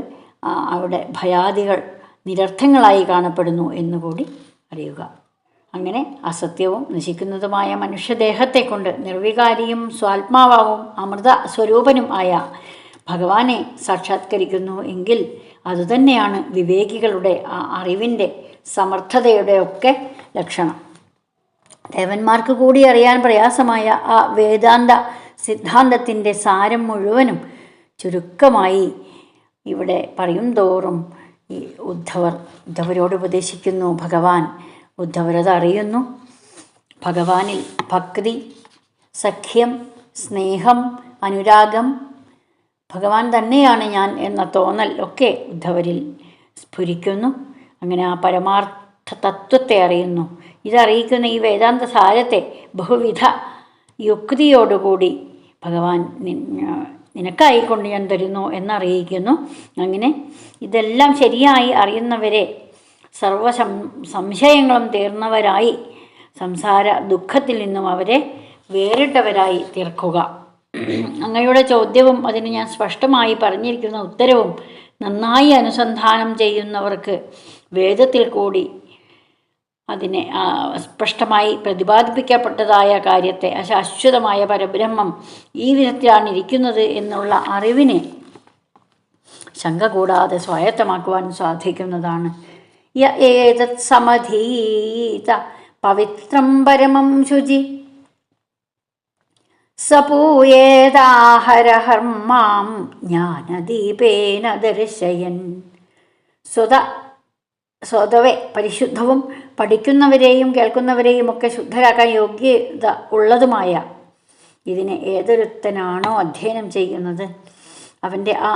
Speaker 2: അവിടെ ഭയാദികൾ നിരർത്ഥങ്ങളായി കാണപ്പെടുന്നു എന്നുകൂടി അറിയുക. അങ്ങനെ അസത്യവും നശിക്കുന്നതുമായ മനുഷ്യദേഹത്തെ കൊണ്ട് നിർവികാരിയും സ്വാത്മാവും അമൃത സ്വരൂപനും ആയ ഭഗവാനെ സാക്ഷാത്കരിക്കുന്നു എങ്കിൽ അതുതന്നെയാണ് വിവേകികളുടെ ആ അറിവിൻ്റെ സമർത്ഥതയുടെ ഒക്കെ ലക്ഷണം. ദേവന്മാർക്ക് കൂടി അറിയാൻ പ്രയാസമായ ആ വേദാന്ത സിദ്ധാന്തത്തിൻ്റെ സാരം മുഴുവനും ചുരുക്കമായി ഇവിടെ പറയും തോറും ഈ ഉദ്ധവരോട് ഉപദേശിക്കുന്നു ഭഗവാൻ. ഉദ്ധവരത് അറിയുന്നു. ഭഗവാനിൽ ഭക്തി, സഖ്യം, സ്നേഹം, അനുരാഗം, ഭഗവാൻ തന്നെയാണ് ഞാൻ എന്ന തോന്നൽ ഒക്കെ ഉദ്ധവരിൽ സ്ഫുരിക്കുന്നു. അങ്ങനെ ആ പരമാർത്ഥ തത്വത്തെ അറിയുന്നു. ഇതറിയിക്കുന്ന ഈ വേദാന്ത സാരത്തെ ബഹുവിധ യുക്തിയോടുകൂടി ഭഗവാൻ നിനക്കായിക്കൊണ്ട് ഞാൻ തരുന്നു എന്നറിയിക്കുന്നു. അങ്ങനെ ഇതെല്ലാം ശരിയായി അറിയുന്നവരെ സംശയങ്ങളും തീർന്നവരായി സംസാര ദുഃഖത്തിൽ നിന്നും അവരെ വേറിട്ടവരായി തീർക്കുക. അങ്ങയുടെ ചോദ്യവും അതിന് ഞാൻ സ്പഷ്ടമായി പറഞ്ഞിരിക്കുന്ന ഉത്തരവും നന്നായി അനുസന്ധാനം ചെയ്യുന്നവർക്ക് വേദത്തിൽ കൂടി അതിനെ സ്പഷ്ടമായി പ്രതിപാദിപ്പിക്കപ്പെട്ടതായ കാര്യത്തെ, അശാശ്വതമായ പരബ്രഹ്മം ഈ വിധത്തിലാണ് ഇരിക്കുന്നത് എന്നുള്ള അറിവിനെ ശങ്ക കൂടാതെ സ്വായത്തമാക്കുവാൻ സാധിക്കുന്നതാണ്. ഏതത് സമധീത പവിത്രം പരമം ശുചി സപൂയേതാഹരഹർമാം ജ്ഞാനദീപേന ദർശയൻ. സ്വതവേ പരിശുദ്ധവും പഠിക്കുന്നവരെയും കേൾക്കുന്നവരെയും ഒക്കെ ശുദ്ധരാക്കാൻ യോഗ്യത ഉള്ളതുമായ ഇതിനെ ഏതൊരുത്തനാണോ അധ്യയനം ചെയ്യുന്നത്, അവൻ്റെ ആ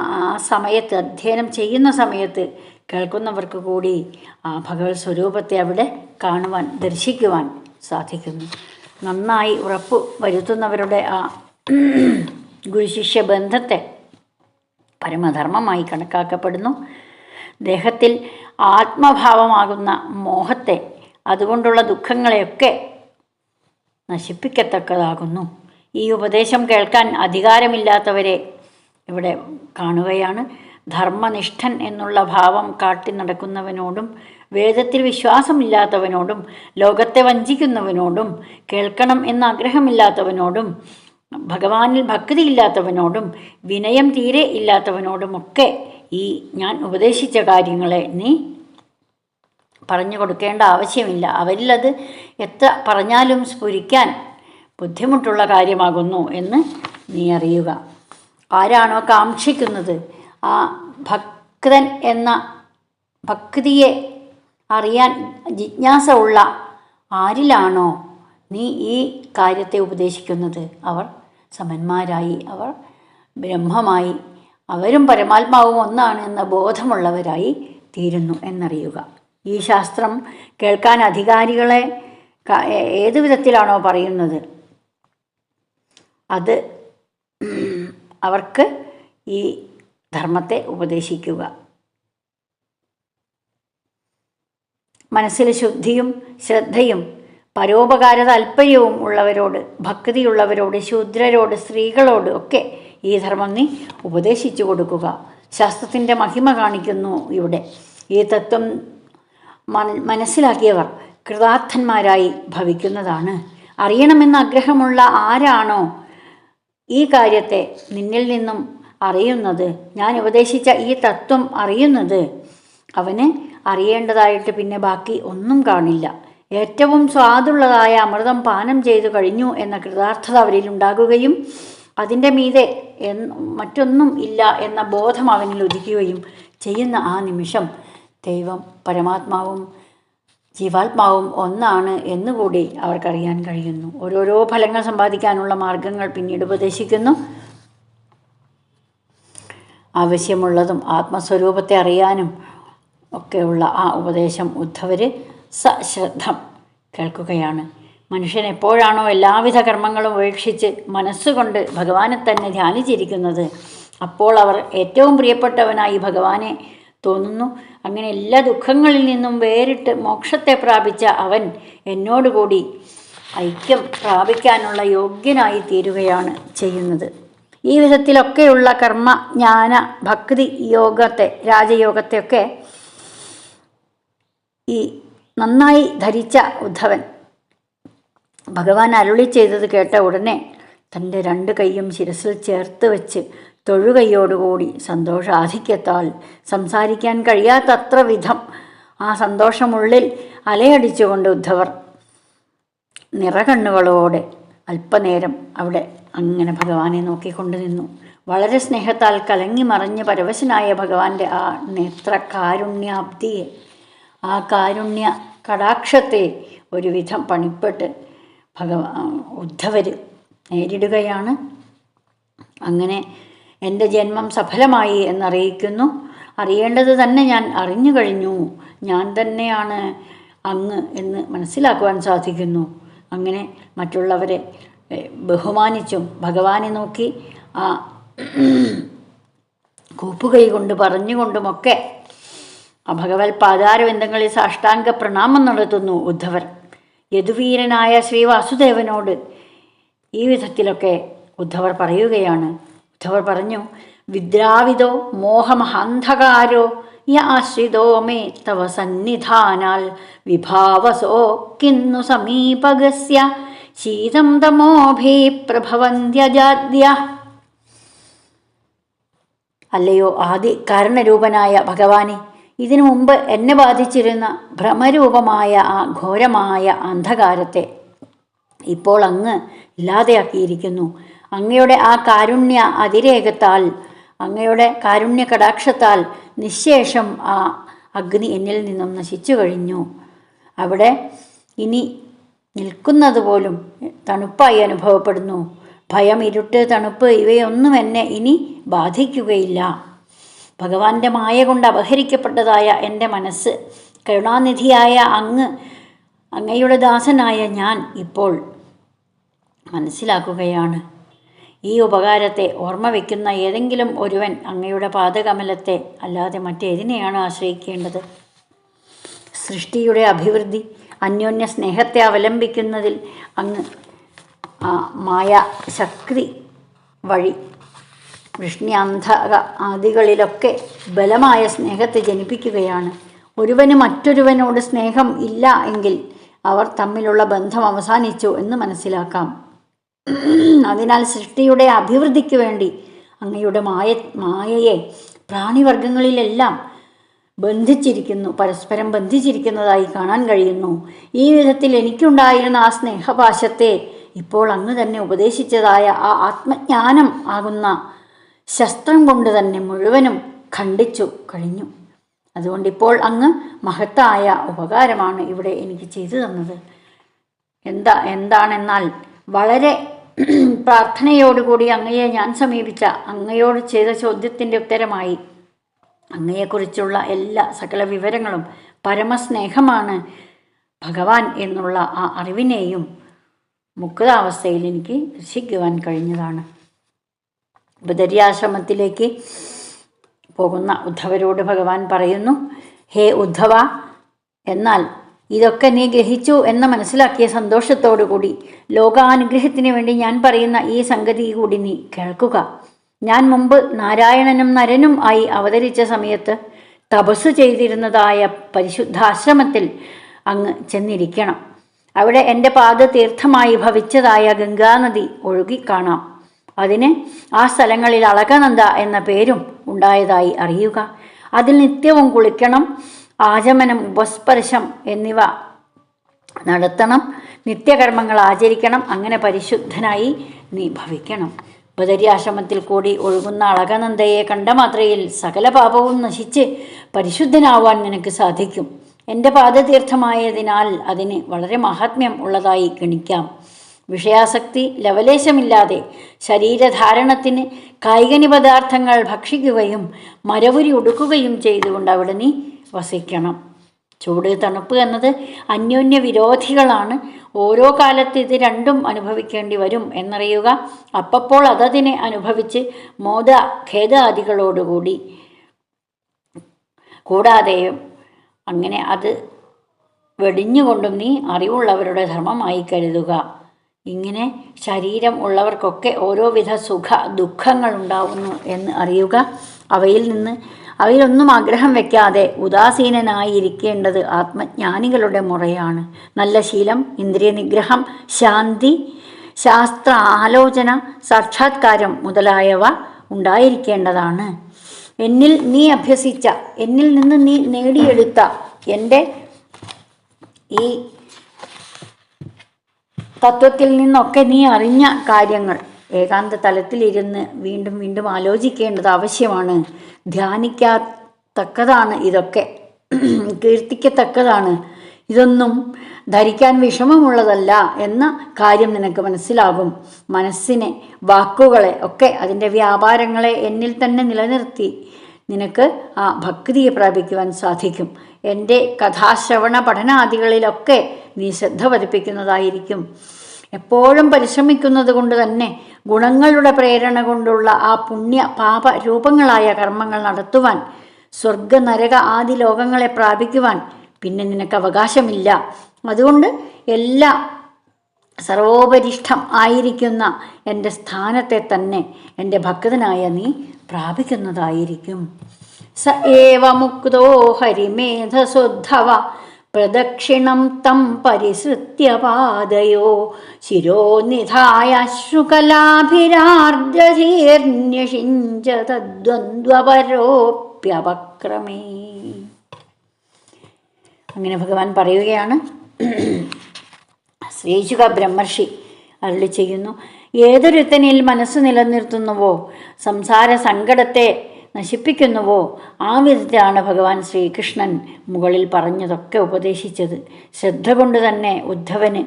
Speaker 2: സമയത്ത്, അധ്യയനം ചെയ്യുന്ന സമയത്ത് കേൾക്കുന്നവർക്ക് കൂടി ആ ഭഗവത് സ്വരൂപത്തെ അവിടെ കാണുവാൻ, ദർശിക്കുവാൻ സാധിക്കുന്നു. നന്നായി ഉറപ്പ് വരുത്തുന്നവരുടെ ആ ഗുരുശിഷ്യ ബന്ധത്തെ പരമധർമ്മമായി കണക്കാക്കപ്പെടുന്നു. ദേഹത്തിൽ ആത്മഭാവമാകുന്ന മോഹത്തെ, അതുകൊണ്ടുള്ള ദുഃഖങ്ങളെയൊക്കെ നശിപ്പിക്കത്തക്കതാകുന്നു. ഈ ഉപദേശം കേൾക്കാൻ അധികാരമില്ലാത്തവരെ ഇവിടെ കാണുകയാണ്. ധർമ്മനിഷ്ഠൻ എന്നുള്ള ഭാവം കാട്ടി നടക്കുന്നവനോടും വേദത്തിൽ വിശ്വാസമില്ലാത്തവനോടും ലോകത്തെ വഞ്ചിക്കുന്നവനോടും കേൾക്കണം എന്ന ആഗ്രഹമില്ലാത്തവനോടും ഭഗവാനിൽ ഭക്തിയില്ലാത്തവനോടും വിനയം തീരെ ഇല്ലാത്തവനോടുമൊക്കെ ഈ ഞാൻ ഉപദേശിച്ച കാര്യങ്ങളെ നീ പറഞ്ഞു കൊടുക്കേണ്ട ആവശ്യമില്ല. അവരിലത് എത്ര പറഞ്ഞാലും സ്ഫുരിക്കാൻ ബുദ്ധിമുട്ടുള്ള കാര്യമാകുന്നു എന്ന് നീ അറിയുക. ആരാണോ കാക്ഷിക്കുന്നത്, ആ ഭക്തൻ എന്ന ഭക്തിയെ അറിയാൻ ജിജ്ഞാസ ഉള്ള ആരിലാണോ നീ ഈ കാര്യത്തെ ഉപദേശിക്കുന്നത്, അവർ സമന്മാരായി, അവർ ബ്രഹ്മമായി, അവരും പരമാത്മാവും ഒന്നാണ് എന്ന ബോധമുള്ളവരായി തീരുന്നു എന്നറിയുക. ഈ ശാസ്ത്രം കേൾക്കാൻ അധികാരികളെ ഏതു വിധത്തിലാണോ പറയുന്നത്, അത് അവർക്ക് ഈ ധർമ്മത്തെ ഉപദേശിക്കുക. മനസ്സിൽ ശുദ്ധിയും ശ്രദ്ധയും പരോപകാര താല്പര്യവും ഉള്ളവരോട്, ഭക്തിയുള്ളവരോട്, ശൂദ്രരോട്, സ്ത്രീകളോട് ഒക്കെ ഈ ധർമ്മം നീ ഉപദേശിച്ചു കൊടുക്കുക. ശാസ്ത്രത്തിൻ്റെ മഹിമ കാണിക്കുന്നു ഇവിടെ. ഈ തത്വം മനസ്സിലാക്കിയവർ കൃതാർത്ഥന്മാരായി ഭവിക്കുന്നതാണ്. അറിയണമെന്ന ആഗ്രഹമുള്ള ആരാണോ ഈ കാര്യത്തെ നിന്നിൽ നിന്നും അറിയുന്നത്, ഞാൻ ഉപദേശിച്ച ഈ തത്വം അറിയുന്നത്, അവന് അറിയേണ്ടതായിട്ട് പിന്നെ ബാക്കി ഒന്നും കാണില്ല. ഏറ്റവും സ്വാദുള്ളതായ അമൃതം പാനം ചെയ്തു കഴിഞ്ഞു എന്ന കൃതാർത്ഥത അവരിൽ ഉണ്ടാകുകയും അതിൻ്റെ മീതെ മറ്റൊന്നും ഇല്ല എന്ന ബോധം അവനിൽ ഉദിക്കുകയും ചെയ്യുന്ന ആ നിമിഷം ദൈവം, പരമാത്മാവും ജീവാത്മാവും ഒന്നാണ് എന്നുകൂടി അവർക്കറിയാൻ കഴിയുന്നു. ഓരോരോ ഫലങ്ങൾ സമ്പാദിക്കാനുള്ള മാർഗങ്ങൾ പിന്നീട് ഉപദേശിക്കുന്നു. ആവശ്യമുള്ളതും ആത്മസ്വരൂപത്തെ അറിയാനും ഒക്കെയുള്ള ആ ഉപദേശം ഉദ്ധവർ സശ്രദ്ധം കേൾക്കുകയാണ്. മനുഷ്യൻ എപ്പോഴാണോ എല്ലാവിധ കർമ്മങ്ങളും ഉപേക്ഷിച്ച് മനസ്സുകൊണ്ട് ഭഗവാനെ തന്നെ ധ്യാനിച്ചിരിക്കുന്നത്, അപ്പോൾ അവർ ഏറ്റവും പ്രിയപ്പെട്ടവനായി ഭഗവാനെ തോന്നുന്നു. അങ്ങനെ എല്ലാ ദുഃഖങ്ങളിൽ നിന്നും വേറിട്ട് മോക്ഷത്തെ പ്രാപിച്ച അവൻ എന്നോടുകൂടി ഐക്യം പ്രാപിക്കാനുള്ള യോഗ്യനായി തീരുകയാണ് ചെയ്യുന്നത്. ഈ വിധത്തിലൊക്കെയുള്ള കർമ്മ, ജ്ഞാന, ഭക്തി യോഗത്തെ, രാജയോഗത്തെയൊക്കെ ഈ നന്നായി ധരിച്ച ഉദ്ധവൻ ഭഗവാൻ അരുളി ചെയ്തത് കേട്ട ഉടനെ തൻ്റെ 2 കൈയും ശിരസിൽ ചേർത്ത് വെച്ച് തൊഴുകൈയോടുകൂടി സന്തോഷാധിക്യത്താൽ സംസാരിക്കാൻ കഴിയാത്തത്ര വിധം ആ സന്തോഷമുള്ളിൽ അലയടിച്ചുകൊണ്ട് ഉദ്ധവർ നിറകണ്ണുകളോടെ അല്പനേരം അവിടെ അങ്ങനെ ഭഗവാനെ നോക്കിക്കൊണ്ട് നിന്നു. വളരെ സ്നേഹത്താൽ കലങ്ങി മറിഞ്ഞ് പരവശനായ ഭഗവാന്റെ ആ നേത്രകാരുണ്യാബ്ദിയെ, ആ കാരുണ്യ കടാക്ഷത്തെ ഒരുവിധം പണിപ്പെട്ട് ഉദ്ധവർ നേരിടുകയാണ്. അങ്ങനെ എൻ്റെ ജന്മം സഫലമായി എന്നറിയിക്കുന്നു. അറിയേണ്ടത് തന്നെ ഞാൻ അറിഞ്ഞു കഴിഞ്ഞു, ഞാൻ തന്നെയാണ് അങ്ങ് എന്ന് മനസ്സിലാക്കുവാൻ സാധിക്കുന്നു. അങ്ങനെ മറ്റുള്ളവരെ ബഹുമാനിച്ചും ഭഗവാനെ നോക്കി ആ കൂപ്പുകൈ കൊണ്ട് പറഞ്ഞുകൊണ്ടുമൊക്കെ ആ ഭഗവത് പാതാരവിന്ദങ്ങളിൽ സാഷ്ടാംഗ പ്രണാമം നടത്തുന്നു ഉദ്ധവർ. യദുവീരനായ ശ്രീ വാസുദേവനോട് ഈ വിധത്തിലൊക്കെ ഉദ്ധവർ പറയുകയാണ്. ഉദ്ധവർ പറഞ്ഞു, വിദ്രാവിതോ മോഹമഹാന്ധകാരോ യ ആശ്രിതോ മേ തവ സന്നിധാനാൽ വിഭാവസോ കിന്നു സമീപഗസ്യ ശീതം തമോഭി പ്രഭവന്ത്യജാദ്യ. അല്ലയോ ആദി കാരണരൂപനായ ഭഗവാനെ, ഇതിനു മുമ്പ് എന്നെ ബാധിച്ചിരുന്ന ഭ്രമരൂപമായ ആ ഘോരമായ അന്ധകാരത്തെ ഇപ്പോൾ അങ്ങ് ഇല്ലാതെയാക്കിയിരിക്കുന്നു. അങ്ങയുടെ ആ കാരുണ്യ അതിരേകത്താൽ, അങ്ങയുടെ കാരുണ്യ കടാക്ഷത്താൽ നിശേഷം ആ അഗ്നി എന്നിൽ നിന്നും നശിച്ചു കഴിഞ്ഞു. അവിടെ ഇനി നിൽക്കുന്നത് പോലും തണുപ്പായി അനുഭവപ്പെടുന്നു. ഭയം, ഇരുട്ട്, തണുപ്പ് ഇവയൊന്നും എന്നെ ഇനി ബാധിക്കുകയില്ല. ഭഗവാന്റെ മായ കൊണ്ട് അപഹരിക്കപ്പെട്ടതായ എൻ്റെ മനസ്സ് കരുണാനിധിയായ അങ്ങയുടെ ദാസനായ ഞാൻ ഇപ്പോൾ മനസ്സിലാക്കുകയാണ്. ഈ ഉപകാരത്തെ ഓർമ്മ വയ്ക്കുന്ന ഏതെങ്കിലും ഒരുവൻ അങ്ങയുടെ പാദകമലത്തെ അല്ലാതെ മറ്റേതിനെയാണ് ആശ്രയിക്കേണ്ടത്? സൃഷ്ടിയുടെ അഭിവൃദ്ധി അന്യോന്യ സ്നേഹത്തെ അവലംബിക്കുന്നതിൽ അങ്ങ് മായ ശക്തി വഴി വൃഷ്ണ്യാന്ധക ആദികളിലൊക്കെ ബലമായ സ്നേഹത്തെ ജനിപ്പിക്കുകയാണ്. ഒരുവന് മറ്റൊരുവനോട് സ്നേഹം ഇല്ല എങ്കിൽ അവർ തമ്മിലുള്ള ബന്ധം അവസാനിച്ചു എന്ന് മനസ്സിലാക്കാം. അതിനാൽ സൃഷ്ടിയുടെ അഭിവൃദ്ധിക്ക് വേണ്ടി അങ്ങയുടെ മായയെ പ്രാണിവർഗങ്ങളിലെല്ലാം പരസ്പരം ബന്ധിച്ചിരിക്കുന്നതായി കാണാൻ കഴിയുന്നു. ഈ വിധത്തിൽ എനിക്കുണ്ടായിരുന്ന ആ സ്നേഹപാശത്തെ ഇപ്പോൾ അങ്ങ് തന്നെ ഉപദേശിച്ചതായ ആ ആത്മജ്ഞാനം ആകുന്ന ശസ്ത്രം കൊണ്ട് തന്നെ മുഴുവനും ഖണ്ഡിച്ചു കഴിഞ്ഞു. അതുകൊണ്ടിപ്പോൾ അങ്ങ് മഹത്തായ ഉപകാരമാണ് ഇവിടെ എനിക്ക് ചെയ്തു തന്നത്. എന്താണെന്നാൽ വളരെ പ്രാർത്ഥനയോടുകൂടി അങ്ങയെ ഞാൻ സമീപിച്ച അങ്ങയോട് ചെയ്ത ചോദ്യത്തിൻ്റെ ഉത്തരമായി അങ്ങയെക്കുറിച്ചുള്ള എല്ലാ സകല വിവരങ്ങളും പരമസ്നേഹമാണ് ഭഗവാൻ എന്നുള്ള ആ അറിവിനെയും മുക്താവസ്ഥയിൽ എനിക്ക് ദർശിക്കുവാൻ കഴിഞ്ഞതാണ്. ബദര്യാശ്രമത്തിലേക്ക് പോകുന്ന ഉദ്ധവരോട് ഭഗവാൻ പറയുന്നു, ഹേ ഉദ്ധവ, എന്നാൽ ഇതൊക്കെ നീ ഗ്രഹിച്ചു എന്ന് മനസ്സിലാക്കിയ സന്തോഷത്തോടു കൂടി ലോകാനുഗ്രഹത്തിന് വേണ്ടി ഞാൻ പറയുന്ന ഈ സംഗതി കൂടി നീ കേൾക്കുക. ഞാൻ മുമ്പ് നാരായണനും നരനും ആയി അവതരിച്ച സമയത്ത് തപസ്സു ചെയ്തിരുന്നതായ പരിശുദ്ധാശ്രമത്തിൽ അങ്ങ് ചെന്നിരിക്കണം. അവിടെ എൻ്റെ പാദതീർത്ഥമായി ഭവിച്ചതായ ഗംഗാനദി ഒഴുകിക്കാണാം. അതിന് ആ സ്ഥലങ്ങളിൽ അളകനന്ദ എന്ന പേരും ഉണ്ടായതായി അറിയുക. അതിൽ നിത്യവും കുളിക്കണം, ആചമനം, ഉപസ്പർശം എന്നിവ നടത്തണം, നിത്യകർമ്മങ്ങൾ ആചരിക്കണം. അങ്ങനെ പരിശുദ്ധനായി നീ ഭവിക്കണം. ബദര്യാശ്രമത്തിൽ കൂടി ഒഴുകുന്ന അളകനന്ദയെ കണ്ട മാത്രയിൽ സകല പാപവും നശിച്ച് പരിശുദ്ധനാവാൻ നിനക്ക് സാധിക്കും. എൻ്റെ പാദതീർത്ഥമായതിനാൽ അതിന് വളരെ മഹാത്മ്യം ഉള്ളതായി ഗണിക്കാം. വിഷയാസക്തി ലവലേശമില്ലാതെ ശരീരധാരണത്തിന് കായികനി പദാർത്ഥങ്ങൾ ഭക്ഷിക്കുകയും മരവുരി ഉടുക്കുകയും ചെയ്തുകൊണ്ട് അവിടെ നീ വസിക്കണം. ചൂട്, തണുപ്പ് എന്നത് അന്യോന്യ വിരോധികളാണ്. ഓരോ കാലത്ത് ഇത് രണ്ടും അനുഭവിക്കേണ്ടി വരും എന്നറിയുക. അപ്പോൾ അതതിനെ അനുഭവിച്ച് ഖേദാദികളോടുകൂടി കൂടാതെയും അങ്ങനെ അത് വെടിഞ്ഞുകൊണ്ടും നീ അറിവുള്ളവരുടെ ധർമ്മമായി കരുതുക. ഇങ്ങനെ ശരീരം ഉള്ളവർക്കൊക്കെ ഓരോവിധ സുഖ ദുഃഖങ്ങൾ ഉണ്ടാവുന്നു എന്ന് അറിയുക. അവയിലൊന്നും ആഗ്രഹം വയ്ക്കാതെ ഉദാസീനനായിരിക്കേണ്ടത് ആത്മജ്ഞാനികളുടെ മുറയാണ്. നല്ല ശീലം, ഇന്ദ്രിയ നിഗ്രഹം, ശാന്തി, ശാസ്ത്ര ആലോചന, സാക്ഷാത്കാരം മുതലായവ ഉണ്ടായിരിക്കേണ്ടതാണ്. എന്നിൽ നീ അഭ്യസിച്ച, എന്നിൽ നിന്ന് നീ നേടിയെടുത്ത എൻ്റെ ഈ തത്വത്തിൽ നിന്നൊക്കെ നീ അറിഞ്ഞ കാര്യങ്ങൾ ഏകാന്ത തലത്തിലിരുന്ന് വീണ്ടും വീണ്ടും ആലോചിക്കേണ്ടത് ആവശ്യമാണ്. ധ്യാനിക്കത്തക്കതാണ് ഇതൊക്കെ, കീർത്തിക്കത്തക്കതാണ്. ഇതൊന്നും ധരിക്കാൻ വിഷമമുള്ളതല്ല എന്ന കാര്യം നിനക്ക് മനസ്സിലാകും. മനസ്സിനെ, വാക്കുകളെ ഒക്കെ, അതിൻ്റെ വ്യാപാരങ്ങളെ എന്നിൽ തന്നെ നിലനിർത്തി നിനക്ക് ആ ഭക്തിയെ പ്രാപിക്കുവാൻ സാധിക്കും. എൻ്റെ കഥാശ്രവണ പഠനാദികളിലൊക്കെ നീ ശ്രദ്ധ പതിപ്പിക്കുന്നതായിരിക്കും. എപ്പോഴും പരിശ്രമിക്കുന്നത് കൊണ്ട് തന്നെ ഗുണങ്ങളുടെ പ്രേരണ കൊണ്ടുള്ള ആ പുണ്യ പാപ രൂപങ്ങളായ കർമ്മങ്ങൾ നടത്തുവാൻ, സ്വർഗ നരക ആദി ലോകങ്ങളെ പ്രാപിക്കുവാൻ പിന്നെ നിനക്ക് അവകാശമില്ല. അതുകൊണ്ട് എല്ലാ സർവോപരിഷ്ഠം ആയിരിക്കുന്ന എൻ്റെ സ്ഥാനത്തെ തന്നെ എൻ്റെ ഭക്തനായ നീ പ്രാപിക്കുന്നതായിരിക്കും. സ ഏവ മുക്തോ ഹരിമേധസുദ്ധവ പ്രദക്ഷിണം തം പരിസൃത്യ പാദയോ ശിരോനിധായ ശ്രുകലാഭിരാർദ്രധീർന്യഷിഞ്ച തദ്വന്ദ്വപരോപ്യപക്രമേ. അങ്ങനെ ഭഗവാൻ പറയുകയാണ്. ശ്രീശുക ബ്രഹ്മർഷി അരുളി ചെയ്യുന്നു, ഏതൊരുത്തനിൽ മനസ്സ് നിലനിർത്തുന്നുവോ, സംസാര സങ്കടത്തെ നശിപ്പിക്കുന്നുവോ, ആ വിധത്തിലാണ് ഭഗവാൻ ശ്രീകൃഷ്ണൻ മുകളിൽ പറഞ്ഞതൊക്കെ ഉപദേശിച്ചത്. ശ്രദ്ധ കൊണ്ട് തന്നെ ഉദ്ധവന്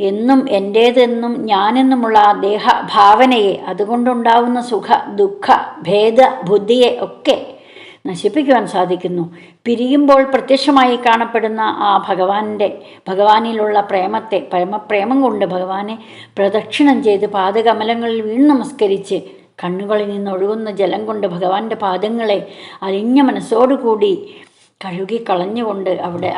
Speaker 2: എന്നും എൻ്റേതെന്നും ഞാനെന്നുമുള്ള ആ ദേഹഭാവനയെ, അതുകൊണ്ടുണ്ടാവുന്ന സുഖ ദുഃഖ ഭേദ ബുദ്ധിയെ ഒക്കെ നശിപ്പിക്കുവാൻ സാധിക്കുന്നു. പിരിയുമ്പോൾ പ്രത്യക്ഷമായി കാണപ്പെടുന്ന ആ ഭഗവാനിലുള്ള പ്രേമത്തെ, പരമപ്രേമം കൊണ്ട് ഭഗവാനെ പ്രദക്ഷിണം ചെയ്ത് പാദകമലങ്ങളിൽ വീണ് നമസ്കരിച്ച് കണ്ണുകളിൽ നിന്നൊഴുകുന്ന ജലം കൊണ്ട് ഭഗവാന്റെ പാദങ്ങളെ അലിഞ്ഞ മനസ്സോടുകൂടി കഴുകിക്കളഞ്ഞുകൊണ്ട് അവിടെ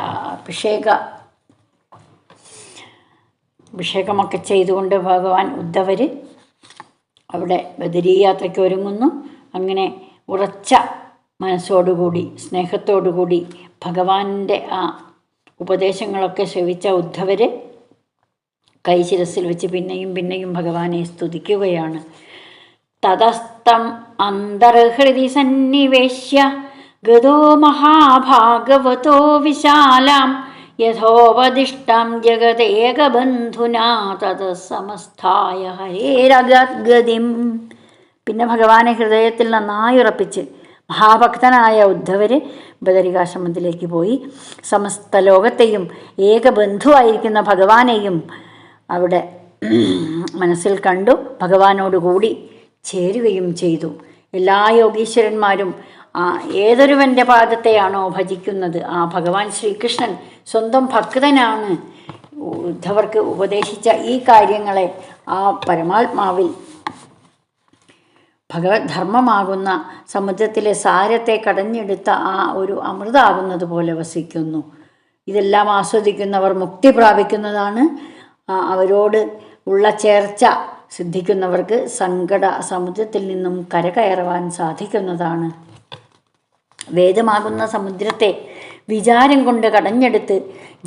Speaker 2: അഭിഷേകമൊക്കെ ചെയ്തുകൊണ്ട് ഭഗവാൻ ഉദ്ധവർ അവിടെ ബദരീ യാത്രയ്ക്ക് ഒരുങ്ങുന്നു. അങ്ങനെ ഉറച്ച മനസ്സോടുകൂടി സ്നേഹത്തോടുകൂടി ഭഗവാന്റെ ആ ഉപദേശങ്ങളൊക്കെ ശ്രവിച്ച ഉദ്ധവർ കൈശിരസിൽ വെച്ച് പിന്നെയും പിന്നെയും ഭഗവാനെ സ്തുതിക്കുകയാണ്. തതസ്തം അന്തർഹൃദി സന്നിവേശ്യ ഗതോ മഹാഭാഗവതോ വിശാലാം യഥോപദിഷ്ടം ജഗതേകബന്ധുനാ തതസമസ്ഥായ ഹരേരഗദ്ഗതിം. പിന്നെ ഭഗവാനെ ഹൃദയത്തിൽ നന്നായി ഉറപ്പിച്ച് മഹാഭക്തനായ ഉദ്ധവർ ബദരികാശ്രമത്തിലേക്ക് പോയി സമസ്ത ലോകത്തെയും ഏകബന്ധുവായിരിക്കുന്ന ഭഗവാനെയും അവിടെ മനസ്സിൽ കണ്ടു ഭഗവാനോടുകൂടി ചേരുകയും ചെയ്തു. എല്ലാ യോഗീശ്വരന്മാരും ഏതൊരുവൻ്റെ പാദത്തെയാണോ ഭജിക്കുന്നത്, ആ ഭഗവാൻ ശ്രീകൃഷ്ണൻ സ്വന്തം ഭക്തനാണ്. ഉദ്ധവർക്ക് ഉപദേശിച്ച ഈ കാര്യങ്ങളെ ആ പരമാത്മാവിൽ ഭഗവത് ധർമ്മമാകുന്ന സമുദ്രത്തിലെ സാരത്തെ കടഞ്ഞെടുത്ത ആ ഒരു അമൃതാകുന്നത് പോലെ വസിക്കുന്നു. ഇതെല്ലാം ആസ്വദിക്കുന്നവർ മുക്തി പ്രാപിക്കുന്നതാണ്. അവരോട് ഉള്ള ചേർച്ച സിദ്ധിക്കുന്നവർക്ക് സങ്കട സമുദ്രത്തിൽ നിന്നും കരകയറുവാൻ സാധിക്കുന്നതാണ്. വേദമാകുന്ന സമുദ്രത്തെ വിചാരം കൊണ്ട് കടഞ്ഞെടുത്ത്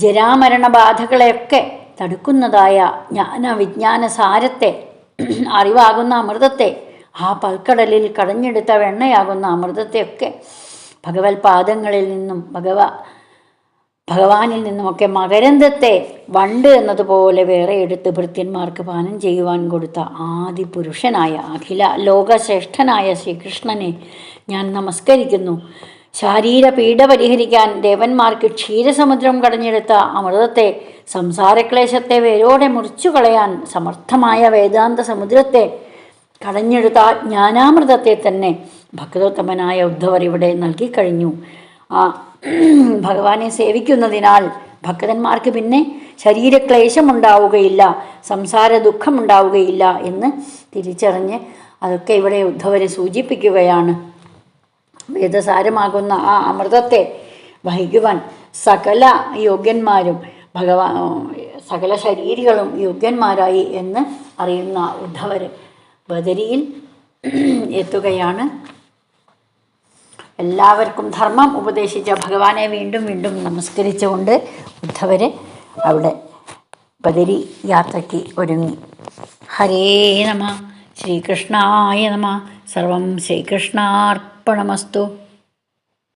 Speaker 2: ജരാമരണ ബാധകളെയൊക്കെ തടുക്കുന്നതായ വിജ്ഞാന സാരത്തെ, അറിവാകുന്ന അമൃതത്തെ, ആ പൽക്കടലിൽ കടഞ്ഞെടുത്ത വെണ്ണയാകുന്ന അമൃതത്തെയൊക്കെ ഭഗവത് പാദങ്ങളിൽ നിന്നും ഭഗവാനിൽ നിന്നുമൊക്കെ മകരന്തത്തെ വണ്ട് എന്നതുപോലെ വേറെ എടുത്ത് ഭൃത്യന്മാർക്ക് പാനം ചെയ്യുവാൻ കൊടുത്ത ആദിപുരുഷനായ അഖില ലോകശ്രേഷ്ഠനായ ശ്രീകൃഷ്ണനെ ഞാൻ നമസ്കരിക്കുന്നു. ശാരീര പീഡ പരിഹരിക്കാൻ ദേവന്മാർക്ക് ക്ഷീരസമുദ്രം കടഞ്ഞെടുത്ത അമൃതത്തെ, സംസാരക്ലേശത്തെ വേരോടെ മുറിച്ചു കളയാൻ സമർത്ഥമായ വേദാന്ത സമുദ്രത്തെ കടഞ്ഞെടുത്ത ജ്ഞാനാമൃതത്തെ തന്നെ ഭക്തോത്തമനായ ഉദ്ധവർ ഇവിടെ നൽകിക്കഴിഞ്ഞു. ആ ഭഗവാനെ സേവിക്കുന്നതിനാൽ ഭക്തന്മാർക്ക് പിന്നെ ശരീരക്ലേശമുണ്ടാവുകയില്ല, സംസാര ദുഃഖമുണ്ടാവുകയില്ല എന്ന് തിരിച്ചറിഞ്ഞ് അതൊക്കെ ഇവിടെ ഉദ്ധവരെ സൂചിപ്പിക്കുകയാണ്. വേദസാരമാകുന്ന ആ അമൃതത്തെ വഹിക്കുവാൻ സകല യോഗ്യന്മാരും സകല ശരീരികളും യോഗ്യന്മാരായി എന്ന് അറിയുന്ന ഉദ്ധവർ ബദരിയിൽ എത്തുകയാണ്. എല്ലാവർക്കും ധർമ്മം ഉപദേശിച്ച ഭഗവാനെ വീണ്ടും വീണ്ടും നമസ്കരിച്ചുകൊണ്ട് ഉദ്ധവർ അവിടെ ബദരി യാത്രയ്ക്ക് ഒരുങ്ങി. ഹരേ നമ. ശ്രീകൃഷ്ണായ നമ. സർവം ശ്രീകൃഷ്ണാർപ്പണമസ്തു.